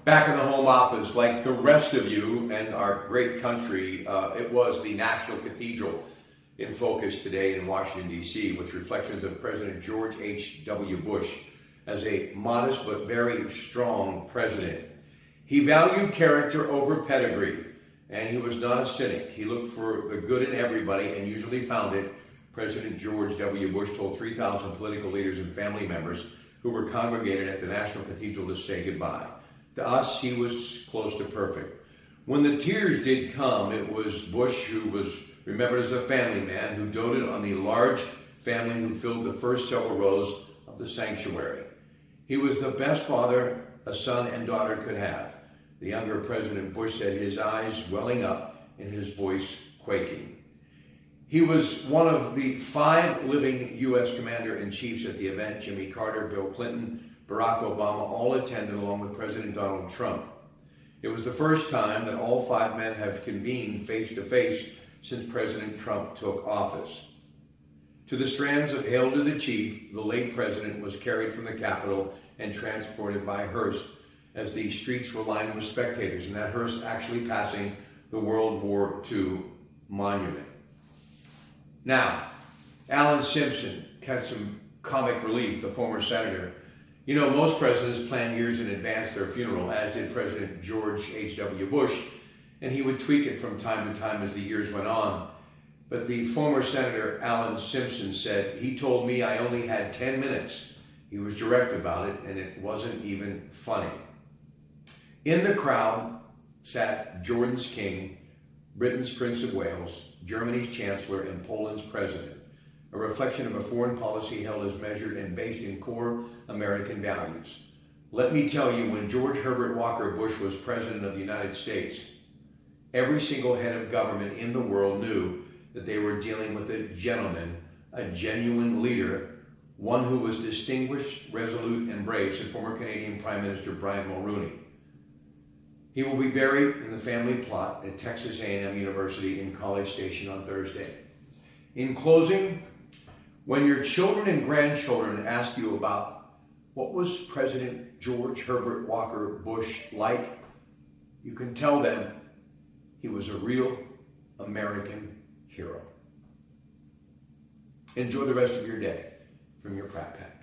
Back in the home office, like the rest of you and our great country, it was the National Cathedral in focus today in Washington, D.C., with reflections of President George H.W. Bush as a modest but very strong president. He valued character over pedigree, and he was not a cynic. He looked for the good in everybody and usually found it. President George W. Bush told 3,000 political leaders and family members who were congregated at the National Cathedral to say goodbye. To us, he was close to perfect. When the tears did come, it was Bush who was remembered as a family man who doted on the large family who filled the first several rows of the sanctuary. He was the best father a son and daughter could have. The younger President Bush said, his eyes welling up and his voice quaking. He was one of the 5 living U.S. commander-in-chiefs at the event. Jimmy Carter, Bill Clinton, Barack Obama all attended along with President Donald Trump. It was the first time that all 5 men have convened face-to-face since President Trump took office. To the strands of Hail to the Chief, the late president was carried from the Capitol and transported by hearse as the streets were lined with spectators, and that hearse actually passing the World War II monument. Now, Alan Simpson had some comic relief, the former senator. You know, most presidents plan years in advance their funeral, as did President George H.W. Bush, and he would tweak it from time to time as the years went on. But the former Senator Alan Simpson said, he told me I only had 10 minutes. He was direct about it, and it wasn't even funny. In the crowd sat Jordan's king, Britain's Prince of Wales, Germany's Chancellor, and Poland's President, a reflection of a foreign policy held as measured and based in core American values. Let me tell you, when George Herbert Walker Bush was President of the United States, every single head of government in the world knew that they were dealing with a gentleman, a genuine leader, one who was distinguished, resolute, and brave, said former Canadian Prime Minister Brian Mulroney. He will be buried in the family plot at Texas A&M University in College Station on Thursday. In closing, when your children and grandchildren ask you about what was President George Herbert Walker Bush like, you can tell them he was a real American hero. Enjoy the rest of your day from your Pratte.